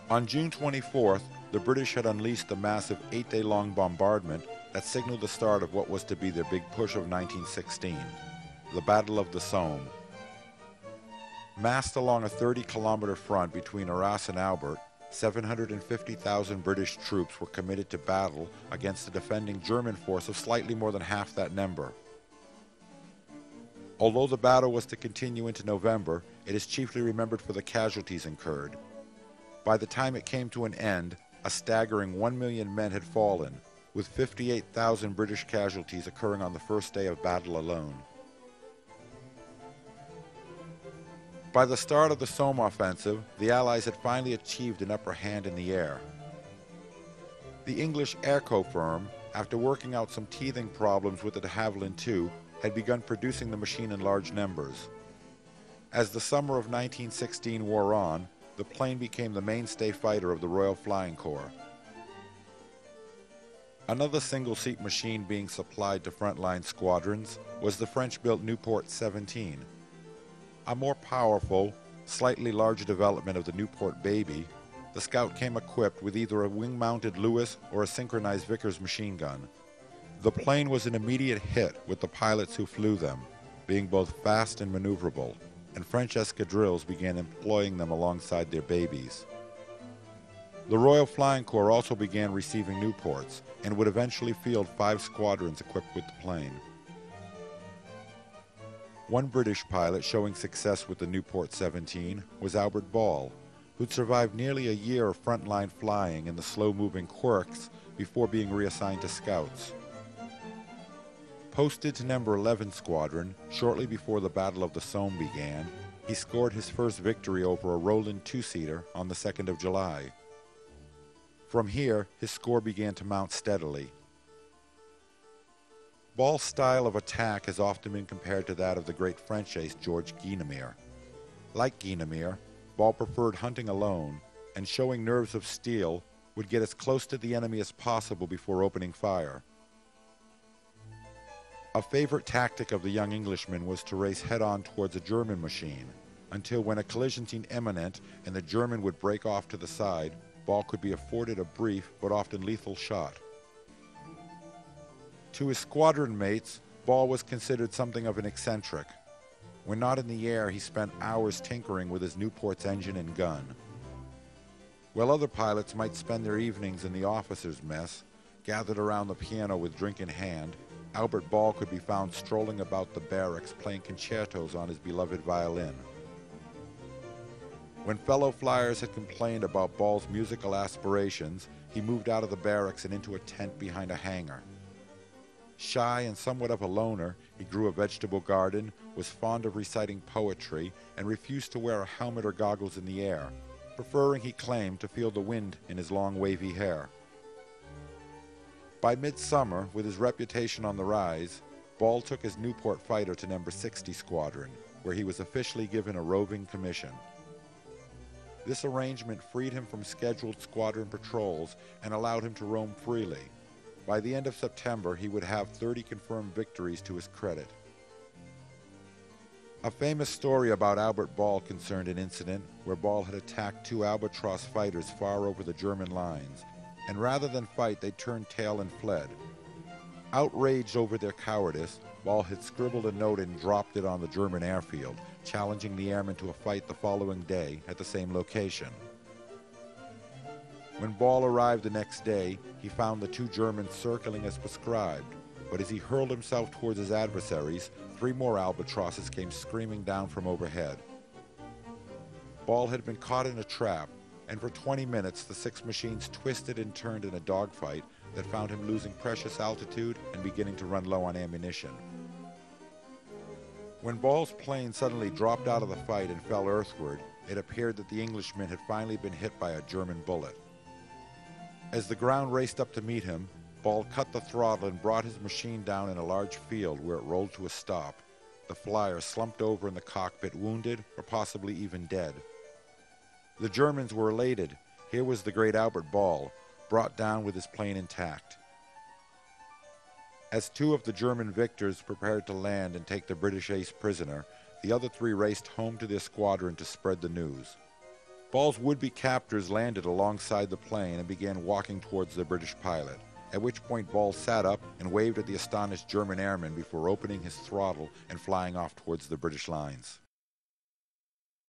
On June 24th, the British had unleashed the massive 8-day-long bombardment that signaled the start of what was to be their big push of 1916, the Battle of the Somme. Massed along a 30-kilometer front between Arras and Albert, 750,000 British troops were committed to battle against a defending German force of slightly more than half that number. Although the battle was to continue into November, it is chiefly remembered for the casualties incurred. By the time it came to an end, a staggering 1 million men had fallen, with 58,000 British casualties occurring on the first day of battle alone. By the start of the Somme offensive, the Allies had finally achieved an upper hand in the air. The English airco firm, after working out some teething problems with the de Havilland II, had begun producing the machine in large numbers. As the summer of 1916 wore on, the plane became the mainstay fighter of the Royal Flying Corps. Another single-seat machine being supplied to frontline squadrons was the French-built Nieuport 17. A more powerful, slightly larger development of the Nieuport Baby, the Scout came equipped with either a wing-mounted Lewis or a synchronized Vickers machine gun. The plane was an immediate hit with the pilots who flew them, being both fast and maneuverable, and French escadrilles began employing them alongside their babies. The Royal Flying Corps also began receiving Nieuports and would eventually field 5 squadrons equipped with the plane. One British pilot showing success with the Nieuport 17 was Albert Ball, who'd survived nearly a year of frontline flying in the slow-moving Quirks before being reassigned to Scouts. Posted to No. 11 Squadron shortly before the Battle of the Somme began, he scored his first victory over a Roland two-seater on the 2nd of July. From here, his score began to mount steadily. Ball's style of attack has often been compared to that of the great French ace Georges Guynemer. Like Guynemer, Ball preferred hunting alone, and showing nerves of steel, would get as close to the enemy as possible before opening fire. A favorite tactic of the young Englishman was to race head-on towards a German machine, until when a collision seemed imminent and the German would break off to the side, Ball could be afforded a brief but often lethal shot. To his squadron mates, Ball was considered something of an eccentric. When not in the air, he spent hours tinkering with his Nieuport's engine and gun. While other pilots might spend their evenings in the officers' mess, gathered around the piano with drink in hand, Albert Ball could be found strolling about the barracks playing concertos on his beloved violin. When fellow flyers had complained about Ball's musical aspirations, he moved out of the barracks and into a tent behind a hangar. Shy and somewhat of a loner, he grew a vegetable garden, was fond of reciting poetry, and refused to wear a helmet or goggles in the air, preferring, he claimed, to feel the wind in his long wavy hair. By midsummer, with his reputation on the rise, Ball took his Nieuport fighter to No. 60 Squadron, where he was officially given a roving commission. This arrangement freed him from scheduled squadron patrols and allowed him to roam freely. By the end of September, he would have 30 confirmed victories to his credit. A famous story about Albert Ball concerned an incident where Ball had attacked 2 Albatross fighters far over the German lines, and rather than fight, they turned tail and fled. Outraged over their cowardice, Ball had scribbled a note and dropped it on the German airfield, challenging the airmen to a fight the following day at the same location. When Ball arrived the next day, he found the 2 Germans circling as prescribed, but as he hurled himself towards his adversaries, 3 more Albatrosses came screaming down from overhead. Ball had been caught in a trap, and for 20 minutes the 6 machines twisted and turned in a dogfight that found him losing precious altitude and beginning to run low on ammunition. When Ball's plane suddenly dropped out of the fight and fell earthward, it appeared that the Englishman had finally been hit by a German bullet. As the ground raced up to meet him, Ball cut the throttle and brought his machine down in a large field where it rolled to a stop. The flyer slumped over in the cockpit, wounded or possibly even dead. The Germans were elated. Here was the great Albert Ball, brought down with his plane intact. As 2 of the German victors prepared to land and take the British ace prisoner, the other 3 raced home to their squadron to spread the news. Ball's would-be captors landed alongside the plane and began walking towards the British pilot, at which point Ball sat up and waved at the astonished German airman before opening his throttle and flying off towards the British lines.